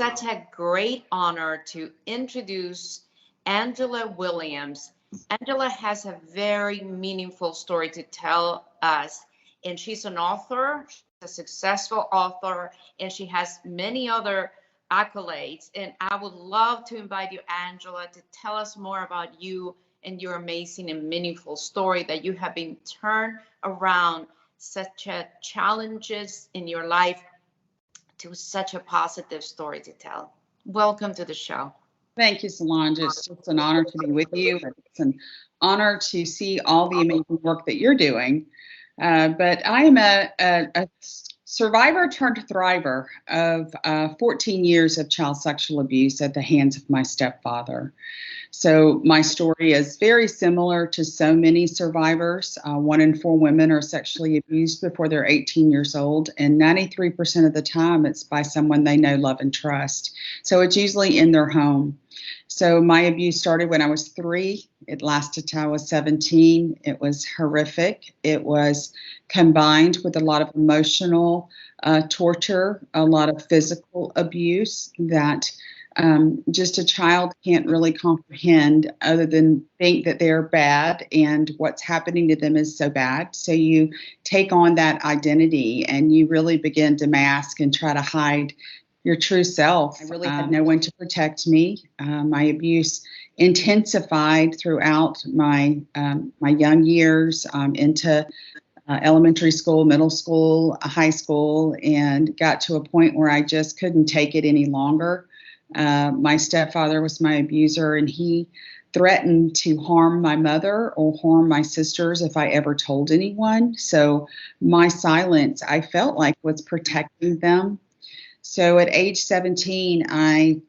such a great honor to introduce Angela Williams. Angela has a very meaningful story to tell us, and she's an author, she's a successful author, and she has many other accolades. And I would love to invite you, Angela, to tell us more about you and your amazing and meaningful story that you have been turned around such a challenges in your life to such a positive story to tell. Welcome to the show. Thank you, Solange. It's just an honor to be with you. It's an honor to see all the amazing work that you're doing. But I am a survivor turned thriver of 14 years of child sexual abuse at the hands of my stepfather. So my story is very similar to so many survivors. 1 in 4 women are sexually abused before they're 18 years old, and 93% of the time it's by someone they know, love, and trust. So it's usually in their home. So my abuse started when I was 3. It lasted till I was 17. It was horrific. It was combined with a lot of emotional torture, a lot of physical abuse that just a child can't really comprehend other than think that they're bad and what's happening to them is so bad. So you take on that identity and you really begin to mask and try to hide your true self. I really had no one to protect me. My abuse intensified throughout my young years into elementary school, middle school, high school, and got to a point where I just couldn't take it any longer. My stepfather was my abuser, and he threatened to harm my mother or harm my sisters if I ever told anyone. So my silence, I felt like, was protecting them. So at age 17, I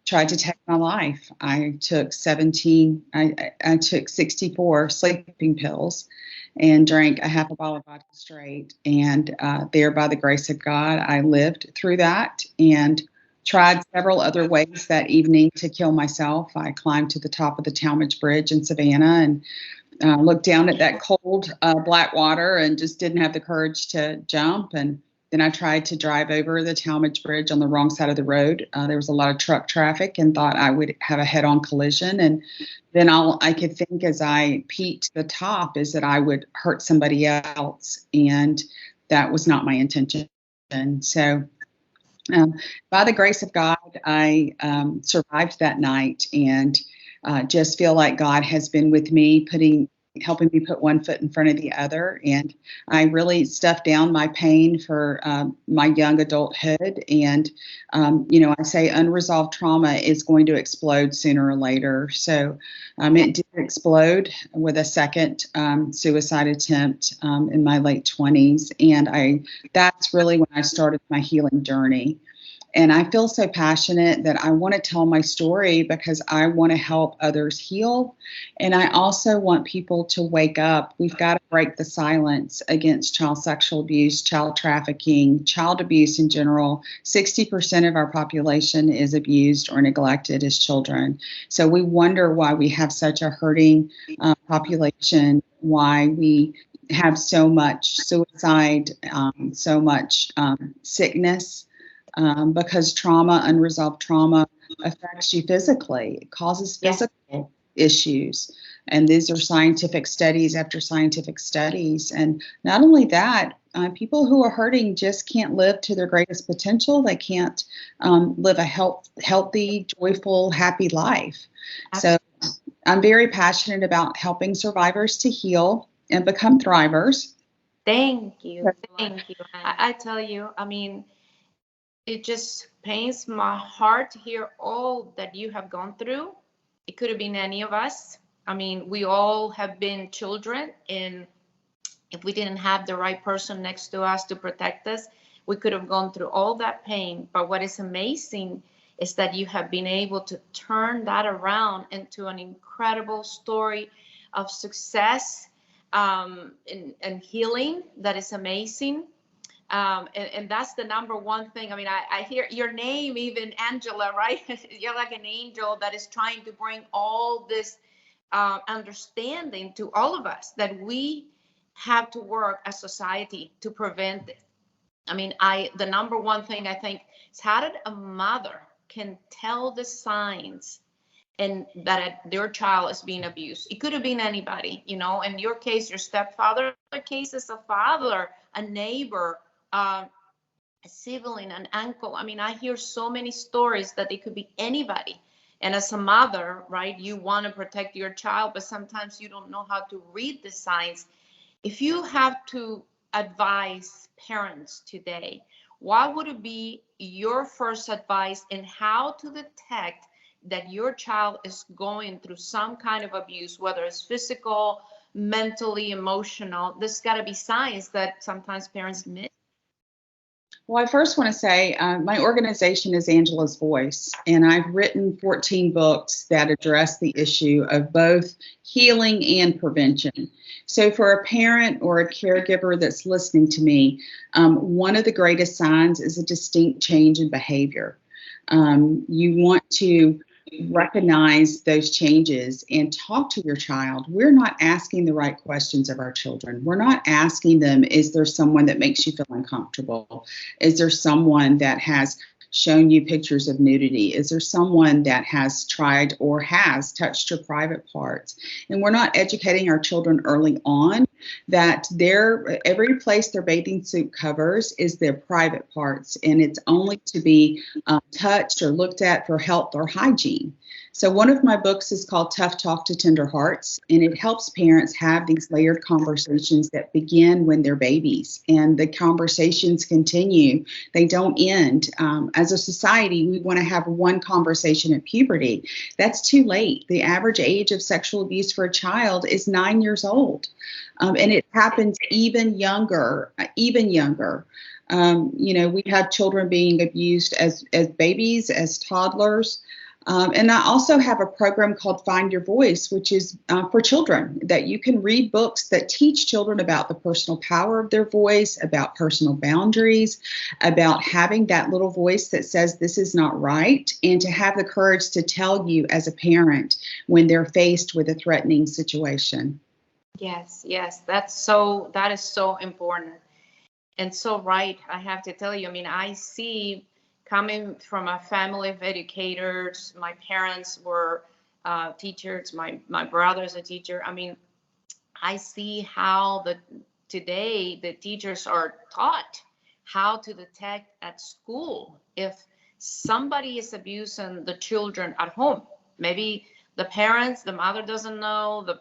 tried to take my life. I took 64 sleeping pills and drank a half a bottle of vodka straight. And there, by the grace of God, I lived through that and tried several other ways that evening to kill myself. I climbed to the top of the Talmadge Bridge in Savannah and looked down at that cold black water and just didn't have the courage to jump. And then I tried to drive over the Talmadge Bridge on the wrong side of the road. There was a lot of truck traffic and thought I would have a head-on collision. And then all I could think as I peaked the top is that I would hurt somebody else. And that was not my intention. And so by the grace of God, I survived that night and just feel like God has been with me, helping me put one foot in front of the other. And I really stuffed down my pain for my young adulthood. And, I say unresolved trauma is going to explode sooner or later. So it did explode with a second suicide attempt in my late 20s. And that's really when I started my healing journey. And I feel so passionate that I want to tell my story because I want to help others heal. And I also want people to wake up. We've got to break the silence against child sexual abuse, child trafficking, child abuse in general. 60% of our population is abused or neglected as children. So we wonder why we have such a hurting population, why we have so much suicide, so much sickness. Because trauma, unresolved trauma, affects you physically. It causes physical issues. And these are scientific studies after scientific studies. And not only that, people who are hurting just can't live to their greatest potential. They can't live a healthy, joyful, happy life. So I'm very passionate about helping survivors to heal and become thrivers. Thank you. Thank you. I tell you, I mean, it just pains my heart to hear all that you have gone through. It could have been any of us. I mean, we all have been children, and if we didn't have the right person next to us to protect us, we could have gone through all that pain. But what is amazing is that you have been able to turn that around into an incredible story of success and healing that is amazing. And that's the number one thing. I mean, I hear your name, even Angela, right? You're like an angel that is trying to bring all this understanding to all of us that we have to work as society to prevent it. I mean, the number one thing I think is, how did a mother can tell the signs and that their child is being abused? It could have been anybody, in your case, your stepfather. In other cases, a father, a neighbor, a sibling, an uncle. I mean, I hear so many stories that it could be anybody. And as a mother, right, you want to protect your child, but sometimes you don't know how to read the signs. If you have to advise parents today, what would it be your first advice in how to detect that your child is going through some kind of abuse, whether it's physical, mentally, emotional? There's got to be signs that sometimes parents miss. Well, I first want to say my organization is Angela's Voice, and I've written 14 books that address the issue of both healing and prevention. So for a parent or a caregiver that's listening to me, one of the greatest signs is a distinct change in behavior. You want to recognize those changes and talk to your child. We're not asking the right questions of our children. We're not asking them, is there someone that makes you feel uncomfortable? Is there someone that has shown you pictures of nudity? Is there someone that has tried or has touched your private parts? And we're not educating our children early on that every place their bathing suit covers is their private parts, and it's only to be touched or looked at for health or hygiene. So one of my books is called Tough Talk to Tender Hearts, and it helps parents have these layered conversations that begin when they're babies, and the conversations continue. They don't end. As a society, we want to have one conversation at puberty. That's too late. The average age of sexual abuse for a child is 9 years old. And it happens even younger. We have children being abused as babies, as toddlers. And I also have a program called Find Your Voice, which is for children, that you can read books that teach children about the personal power of their voice, about personal boundaries, about having that little voice that says this is not right, and to have the courage to tell you as a parent when they're faced with a threatening situation. Yes, that is so important and so right. I have to tell you, I mean, I see, coming from a family of educators, my parents were teachers, my brother's a teacher. I mean, I see how today the teachers are taught how to detect at school if somebody is abusing the children at home. Maybe the mother doesn't know, the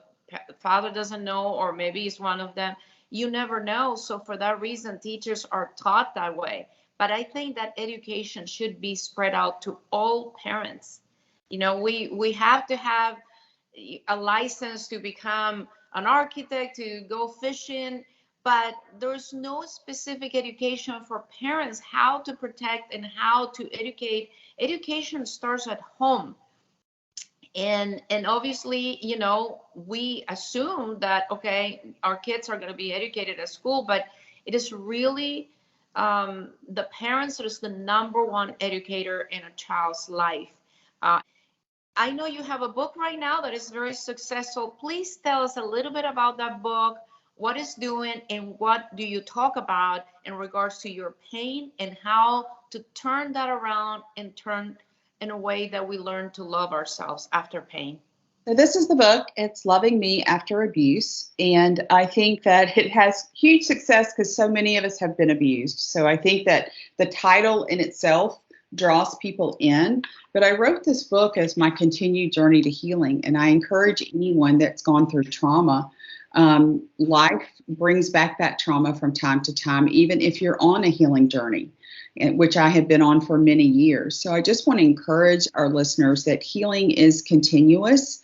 father doesn't know, or maybe it's one of them. You never know. So for that reason, teachers are taught that way. But I think that education should be spread out to all parents. We have to have a license to become an architect, to go fishing, but there's no specific education for parents how to protect and how to educate. Education starts at home. And obviously, we assume that, okay, our kids are going to be educated at school, but it is really the parents that is the number one educator in a child's life. I know you have a book right now that is very successful. Please tell us a little bit about that book, what it's doing, and what do you talk about in regards to your pain and how to turn that around and turn in a way that we learn to love ourselves after pain. So this is the book. It's Loving Me After Abuse. And I think that it has huge success because so many of us have been abused. So I think that the title in itself draws people in. But I wrote this book as my continued journey to healing. And I encourage anyone that's gone through trauma. Life brings back that trauma from time to time, even if you're on a healing journey, which I have been on for many years. So I just want to encourage our listeners that healing is continuous,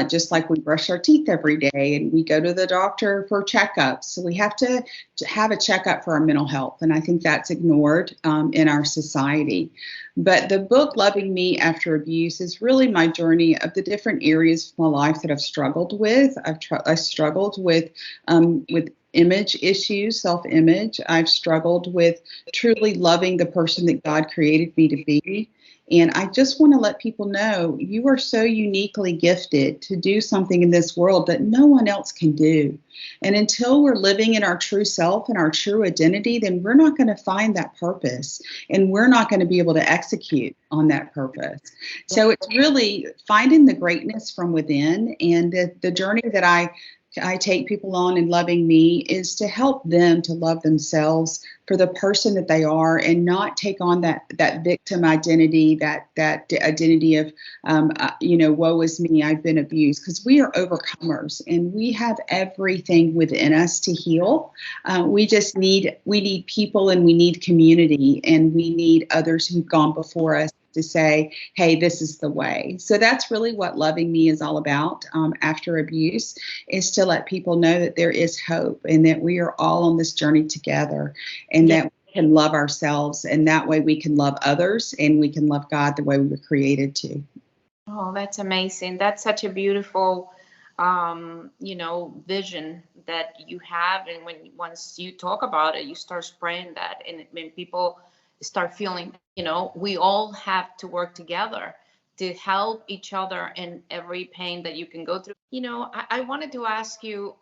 just like we brush our teeth every day and we go to the doctor for checkups. So we have to have a checkup for our mental health. And I think that's ignored in our society. But the book, Loving Me After Abuse, is really my journey of the different areas of my life that I've struggled with. I struggled with image issues, self-image. I've struggled with truly loving the person that God created me to be. And I just want to let people know you are so uniquely gifted to do something in this world that no one else can do. And until we're living in our true self and our true identity, then we're not going to find that purpose, and we're not going to be able to execute on that purpose. So it's really finding the greatness from within. And the journey that I take people on in loving me is to help them to love themselves for the person that they are, and not take on that victim identity, that identity of, woe is me, I've been abused, because we are overcomers and we have everything within us to heal. We need people, and we need community, and we need others who've gone before us to say, hey, this is the way. So that's really what loving me is all about, after abuse, is to let people know that there is hope, and that we are all on this journey together, and that we can love ourselves, and that way we can love others, and we can love God the way we were created to. Oh, that's amazing. That's such a beautiful, vision that you have. And once you talk about it, you start spreading that. And when people start feeling, we all have to work together to help each other in every pain that you can go through. I wanted to ask you,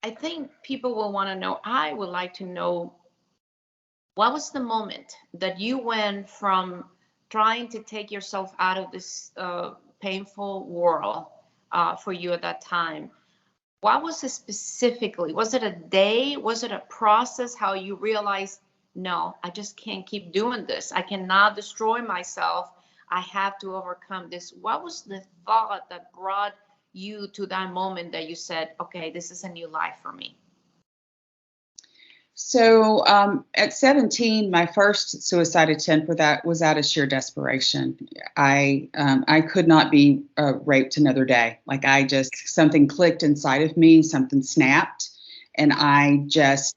I think people will want to know, I would like to know, what was the moment that you went from trying to take yourself out of this painful world for you at that time? What was it specifically? Was it a day? Was it a process? How you realized, no, I just can't keep doing this. I cannot destroy myself. I have to overcome this. What was the thought that brought you to that moment that you said, okay, this is a new life for me? So at 17, my first suicide attempt was out of sheer desperation. I could not be raped another day. Like, something clicked inside of me, something snapped, and I just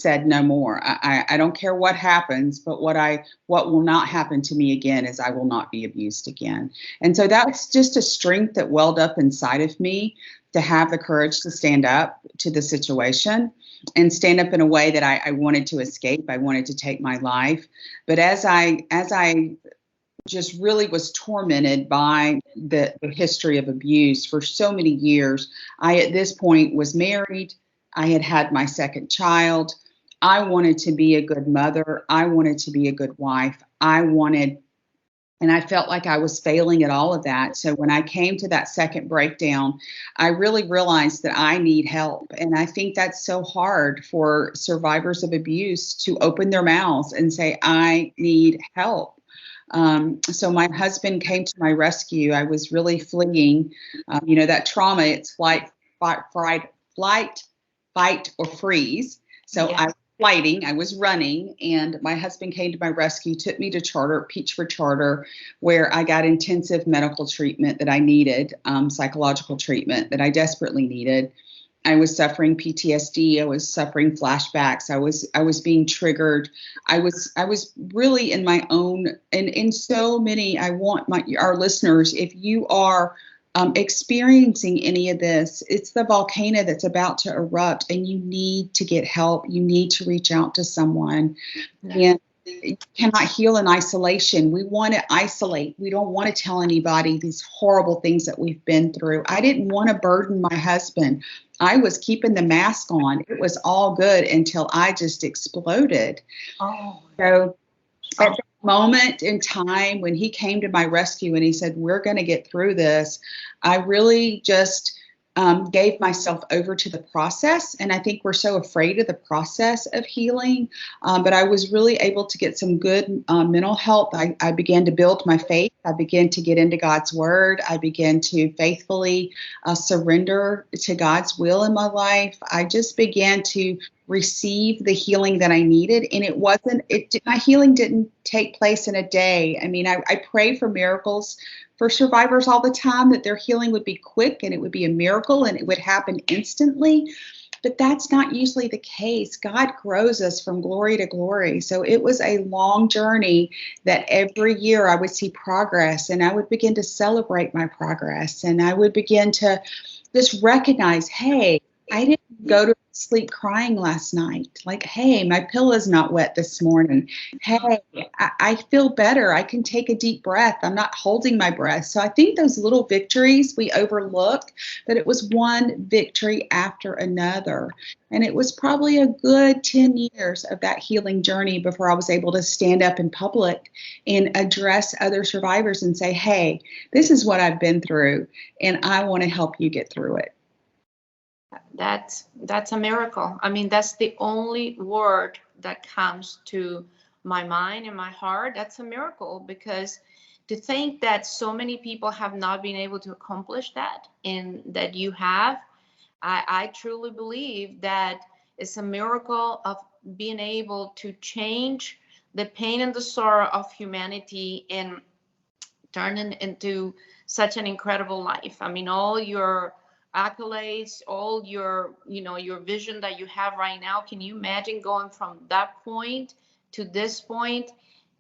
said no more. I don't care what happens, but what will not happen to me again is I will not be abused again. And so that's just a strength that welled up inside of me, to have the courage to stand up to the situation, and stand up in a way that I wanted to escape. I wanted to take my life. But as I just really was tormented by the history of abuse for so many years, I at this point was married. I had had my second child. I wanted to be a good mother. I wanted to be a good wife. And I felt like I was failing at all of that. So when I came to that second breakdown, I really realized that I need help. And I think that's so hard for survivors of abuse to open their mouths and say, I need help. So my husband came to my rescue. I was really fleeing. That trauma, it's flight, fight, or freeze. So I was flighting, I was running, and my husband came to my rescue, took me to Peachford Charter, where I got intensive medical treatment that I needed, psychological treatment that I desperately needed. I was suffering PTSD. I was suffering flashbacks. I was being triggered. I was really in my own, and in so many. I want our listeners, if you are experiencing any of this, it's the volcano that's about to erupt, and you need to get help. You need to reach out to someone. And you cannot heal in isolation. We want to isolate. We don't want to tell anybody these horrible things that we've been through. I didn't want to burden my husband. I was keeping the mask on. It was all good until I just exploded. So at that moment in time when he came to my rescue and he said, we're going to get through this, I really just gave myself over to the process. And I think we're so afraid of the process of healing. But I was really able to get some good mental health. I began to build my faith. I began to get into God's word. I began to faithfully surrender to God's will in my life. I just began to receive the healing that I needed. And my healing didn't take place in a day. I mean, I pray for miracles for survivors all the time, that their healing would be quick and it would be a miracle and it would happen instantly. But that's not usually the case. God grows us from glory to glory. So it was a long journey that every year I would see progress, and I would begin to celebrate my progress, and I would begin to just recognize, hey, I didn't go to sleep crying last night. Like, hey, my pillow's not wet this morning. Hey, I feel better. I can take a deep breath. I'm not holding my breath. So I think those little victories we overlook, but it was one victory after another. And it was probably a good 10 years of that healing journey before I was able to stand up in public and address other survivors and say, hey, this is what I've been through, and I want to help you get through it. That's a miracle. I mean, that's the only word that comes to my mind and my heart. That's a miracle, because to think that so many people have not been able to accomplish that, and that you have, I truly believe that it's a miracle of being able to change the pain and the sorrow of humanity and turn it into such an incredible life. I mean, all your accolades, all your, your vision that you have right now, can you imagine going from that point to this point?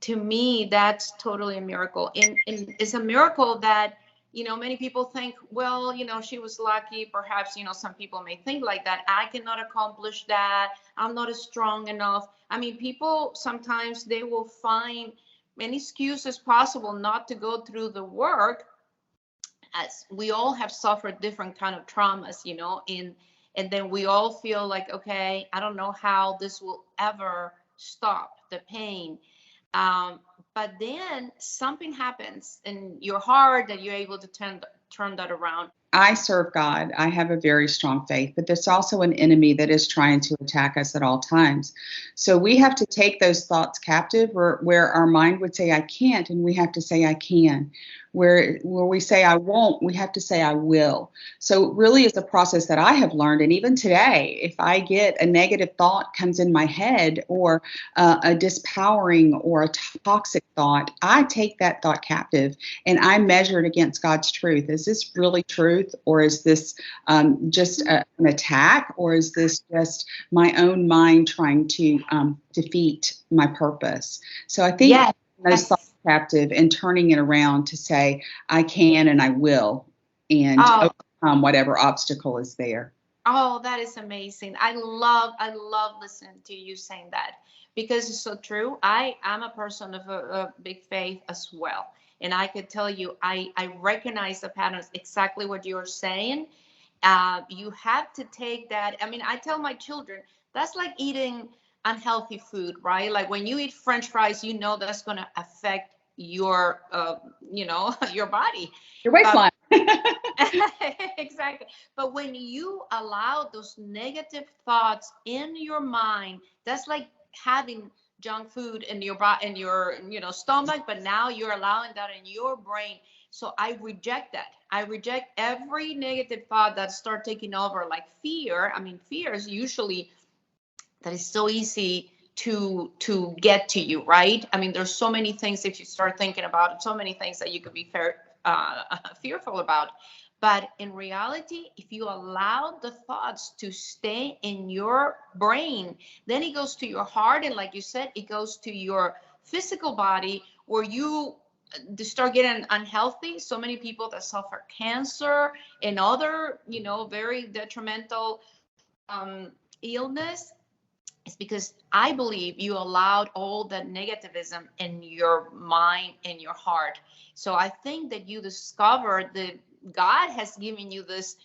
To me, that's totally a miracle. And it's a miracle that, many people think, well, she was lucky. Perhaps, some people may think like that. I cannot accomplish that. I'm not strong enough. I mean, people sometimes they will find many excuses possible not to go through the work, as we all have suffered different kind of traumas, and then we all feel like, okay, I don't know how this will ever stop the pain. But then something happens in your heart that you're able to turn that around. I serve God. I have a very strong faith, but there's also an enemy that is trying to attack us at all times. So we have to take those thoughts captive, where our mind would say, I can't, and we have to say, I can. Where we say, I won't, we have to say, I will. So it really is a process that I have learned. And even today, if I get a negative thought comes in my head, or a dispowering or a toxic thought, I take that thought captive and I measure it against God's truth. Is this really truth? Or is this just an attack? Or is this just my own mind trying to defeat my purpose? So I think those thoughts captive and turning it around to say, I can and I will, and overcome whatever obstacle is there. Oh, that is amazing. I love listening to you saying that, because it's so true. I am a person of a big faith as well. And I could tell you, I recognize the patterns, exactly what you're saying. You have to take that. I mean, I tell my children, that's like eating unhealthy food, right? Like when you eat French fries, that's going to affect your, your body. Your waistline. Exactly. But when you allow those negative thoughts in your mind, that's like having junk food in your stomach, but now you're allowing that in your brain. So I reject that. I reject every negative thought that start taking over, like fear. I mean, fear is usually that is so easy to get to you, right? I mean, there's so many things, if you start thinking about it, so many things that you could be fearful about. But in reality, if you allow the thoughts to stay in your brain, then it goes to your heart. And like you said, it goes to your physical body, where you start getting unhealthy. So many people that suffer cancer and other, very detrimental illness, it's because I believe you allowed all that negativism in your mind and your heart. So I think that you discovered that God has given you this,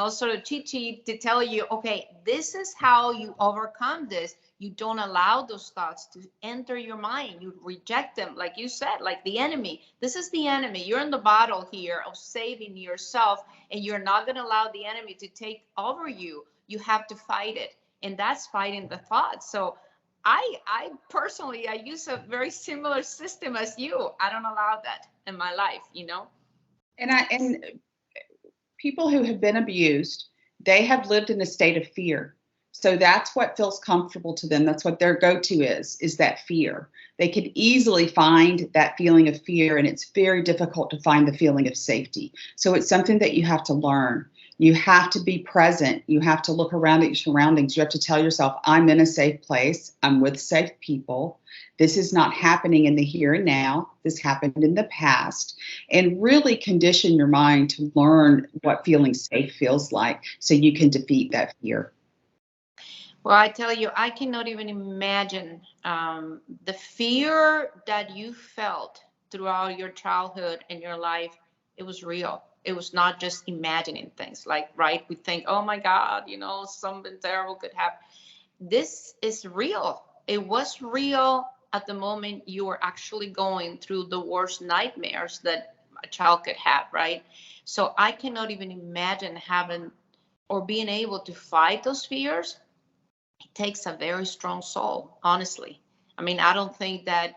sort of cheat sheet to tell you, okay, this is how you overcome this. You don't allow those thoughts to enter your mind. You reject them, like you said, like the enemy. This is the enemy. You're in the battle here of saving yourself, and you're not going to allow the enemy to take over you. You have to fight it. And that's fighting the thoughts. So I personally, I use a very similar system as you. I don't allow that in my life, And people who have been abused, they have lived in a state of fear. So that's what feels comfortable to them. That's what their go-to is that fear. They could easily find that feeling of fear, and it's very difficult to find the feeling of safety. So it's something that you have to learn. You have to be present. You have to look around at your surroundings. You have to tell yourself, I'm in a safe place. I'm with safe people. This is not happening in the here and now. This happened in the past. And really condition your mind to learn what feeling safe feels like, so you can defeat that fear. Well, I tell you, I cannot even imagine the fear that you felt throughout your childhood and your life. It was real. It was not just imagining things like, right? We think, oh my God, something terrible could happen. This is real. It was real at the moment you were actually going through the worst nightmares that a child could have, right? So I cannot even imagine having or being able to fight those fears. It takes a very strong soul, honestly. I mean, I don't think that,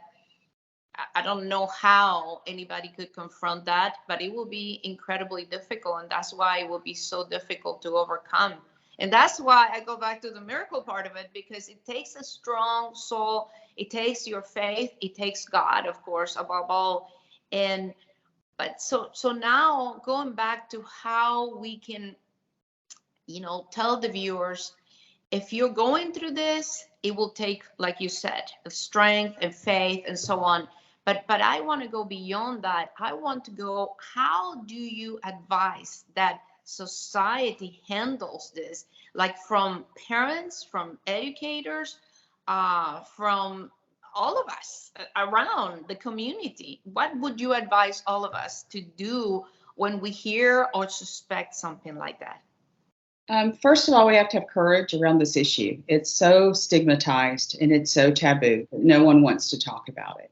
I don't know how anybody could confront that, but it will be incredibly difficult. And that's why it will be so difficult to overcome. And that's why I go back to the miracle part of it, because it takes a strong soul. It takes your faith. It takes God, of course, above all. And, but so now going back to how we can, tell the viewers, if you're going through this, it will take, like you said, strength and faith and so on. But I want to go beyond that. I want to go, how do you advise that society handles this? Like from parents, from educators, from all of us around the community. What would you advise all of us to do when we hear or suspect something like that? First of all, we have to have courage around this issue. It's so stigmatized and it's so taboo that no one wants to talk about it.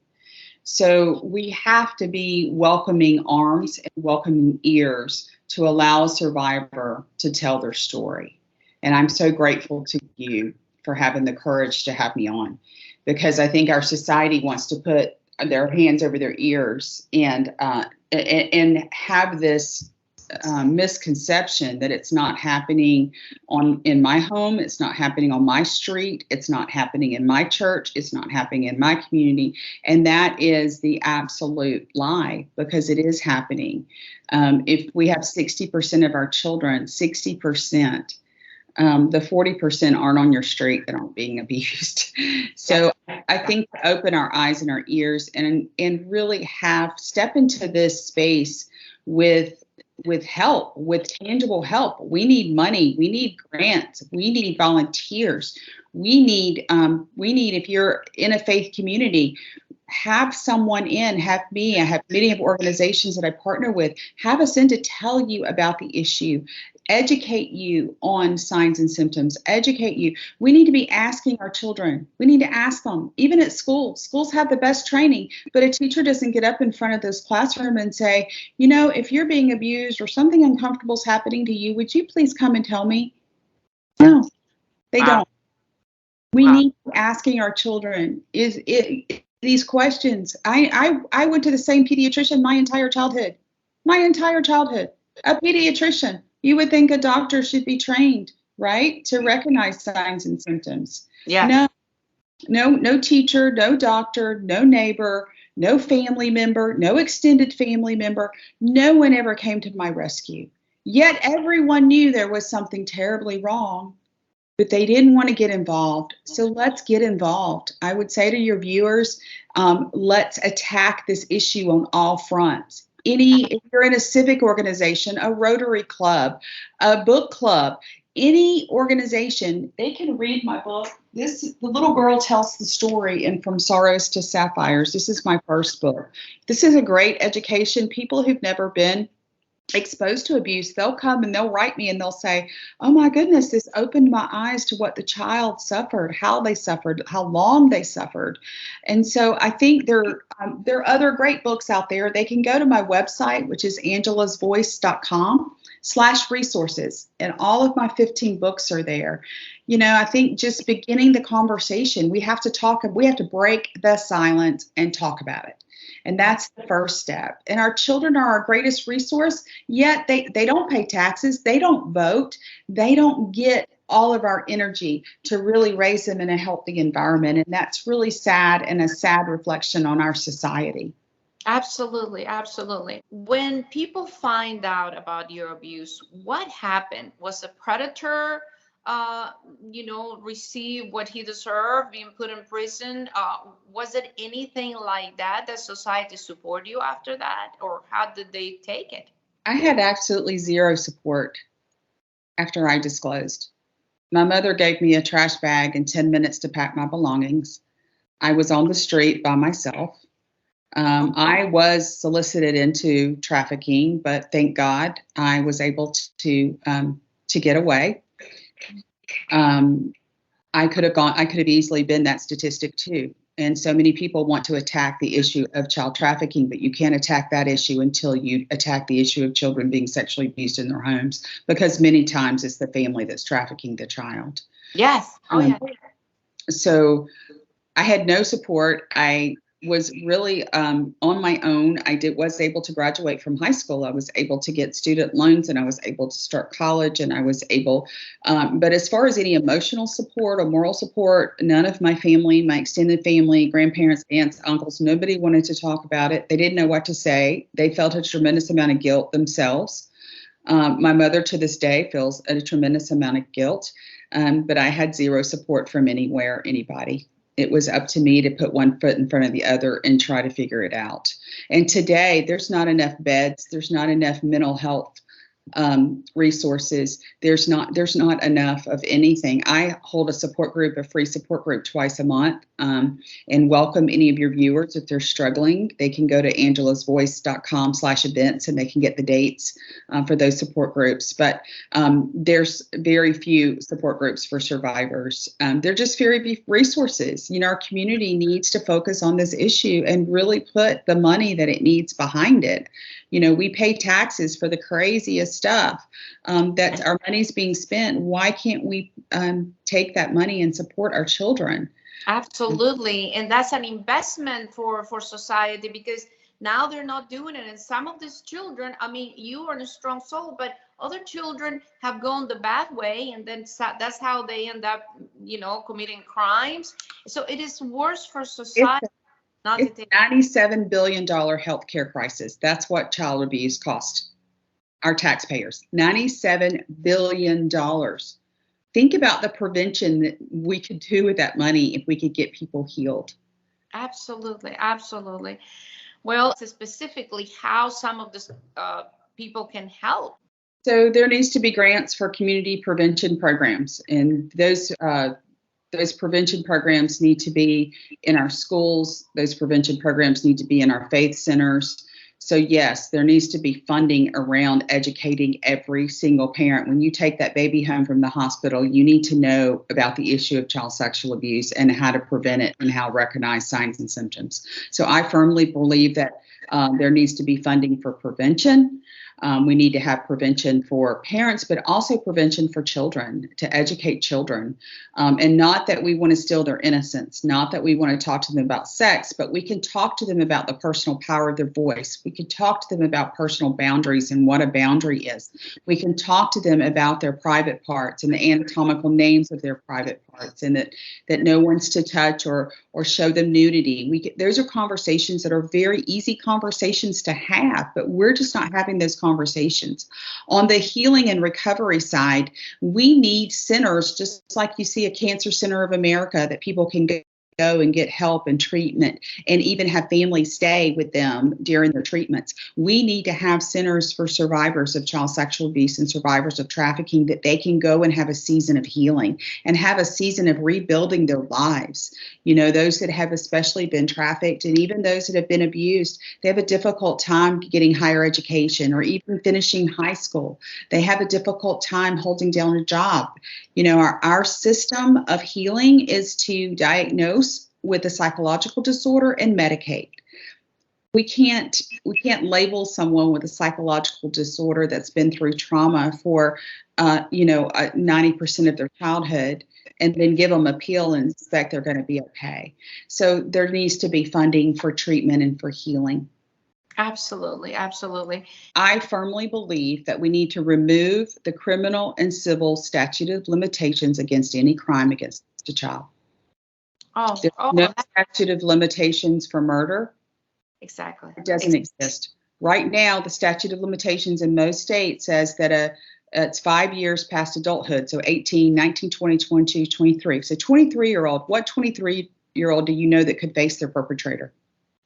So we have to be welcoming arms and welcoming ears to allow a survivor to tell their story. And I'm so grateful to you for having the courage to have me on, because I think our society wants to put their hands over their ears and have this misconception that it's not happening in my home, it's not happening on my street, it's not happening in my church, it's not happening in my community. And that is the absolute lie, because it is happening. If we have 60% of our children, 60%, the 40% aren't on your street that aren't being abused. So I think to open our eyes and our ears and really step into this space with help, with tangible help. We need money. We need grants. We need volunteers. We need, if you're in a faith community, have someone have me. I have many of organizations that I partner with, have us in to tell you about the issue, educate you on signs and symptoms, educate you. We need to be asking our children. We need to ask them, even at school. Schools have the best training, but a teacher doesn't get up in front of this classroom and say, if you're being abused or something uncomfortable is happening to you, would you please come and tell me? No, they don't. We need to be asking our children these questions. I went to the same pediatrician my entire childhood. A pediatrician. You would think a doctor should be trained, right, to recognize signs and symptoms. Yeah. No teacher, no doctor, no neighbor, no family member, no extended family member. No one ever came to my rescue. Yet everyone knew there was something terribly wrong, but they didn't want to get involved. So let's get involved. I would say to your viewers, let's attack this issue on all fronts. If you're in a civic organization, a Rotary Club, a book club, any organization, they can read my book. The little girl tells the story in From Sorrows to Sapphires. This is my first book. This is a great education. People who've never been exposed to abuse, they'll come and they'll write me and they'll say, oh my goodness, this opened my eyes to what the child suffered, how they suffered, how long they suffered. And so I think there are other great books out there. They can go to my website, which is angelasvoice.com/resources, and all of my 15 books are there. I think just beginning the conversation, we have to break the silence and talk about it. And that's the first step. And our children are our greatest resource, yet they don't pay taxes. They don't vote. They don't get all of our energy to really raise them in a healthy environment. And that's really sad, and a sad reflection on our society. Absolutely, absolutely. When people find out about your abuse, what happened? Was a predator, receive what he deserved, being put in prison? Was it anything like that society support you after that, or how did they take it? I had absolutely zero support after I disclosed. My mother gave me a trash bag and 10 minutes to pack my belongings. I was on the street by myself. I was solicited into trafficking, but thank God I was able to get away. I could have easily been that statistic too. And so many people want to attack the issue of child trafficking, but you can't attack that issue until you attack the issue of children being sexually abused in their homes, because many times it's the family that's trafficking the child. Yes. Oh, yeah. So I had no support. I was really on my own. Was able to graduate from high school. I was able to get student loans, and I was able to start college, and I was able, but as far as any emotional support or moral support, none of my family, my extended family, grandparents, aunts, uncles, nobody wanted to talk about it. They didn't know what to say. They felt a tremendous amount of guilt themselves. My mother to this day feels a tremendous amount of guilt, but I had zero support from anybody. It was up to me to put one foot in front of the other and try to figure it out. And today, there's not enough beds. There's not enough mental health resources. There's not enough of anything. I hold a free support group twice a month, and welcome any of your viewers. If they're struggling, they can go to angelasvoice.com/events and they can get the dates for those support groups. But there's very few support groups for survivors. They're just very few resources. Our community needs to focus on this issue and really put the money that it needs behind it. We pay taxes for the craziest stuff. That our money's being spent. Why can't we take that money and support our children? Absolutely. And that's an investment for society, because now they're not doing it. And some of these children, I mean, you are a strong soul, but other children have gone the bad way. And then that's how they end up, committing crimes. So it is worse for society. It's a $97 billion healthcare crisis. That's what child abuse cost our taxpayers. $97 billion. Think about the prevention that we could do with that money if we could get people healed. Absolutely. Absolutely. Well, specifically how some of the people can help. So there needs to be grants for community prevention programs, and those prevention programs need to be in our schools. Those prevention programs need to be in our faith centers. So yes, there needs to be funding around educating every single parent. When you take that baby home from the hospital, you need to know about the issue of child sexual abuse and how to prevent it and how to recognize signs and symptoms. So I firmly believe that there needs to be funding for prevention. We need to have prevention for parents, but also prevention for children, to educate children. And not that we want to steal their innocence, not that we want to talk to them about sex, but we can talk to them about the personal power of their voice. We can talk to them about personal boundaries and what a boundary is. We can talk to them about their private parts and the anatomical names of their private parts, and that no one's to touch or show them nudity. Those are conversations that are very easy conversations to have, but we're just not having those conversations. On the healing and recovery side, we need centers, just like you see a Cancer Center of America, that people can go and get help and treatment, and even have families stay with them during their treatments. We need to have centers for survivors of child sexual abuse and survivors of trafficking, that they can go and have a season of healing and have a season of rebuilding their lives. Those that have especially been trafficked, and even those that have been abused, they have a difficult time getting higher education or even finishing high school. They have a difficult time holding down a job. Our system of healing is to diagnose with a psychological disorder and medicate. We can't label someone with a psychological disorder that's been through trauma for 90% of their childhood and then give them a pill and expect they're going to be okay. So there needs to be funding for treatment and for healing. Absolutely. Absolutely. I firmly believe that we need to remove the criminal and civil statute of limitations against any crime against a child. There's no statute of limitations for murder. Exactly. It doesn't exist. Right now, the statute of limitations in most states says that it's 5 years past adulthood. So 18, 19, 20, 22, 23. So 23-year-old, what 23-year-old do you know that could face their perpetrator?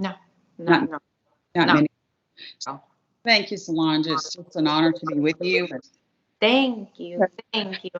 No. Not many. So, thank you, Solange. It's just an honor to be with you. Thank you. Thank you.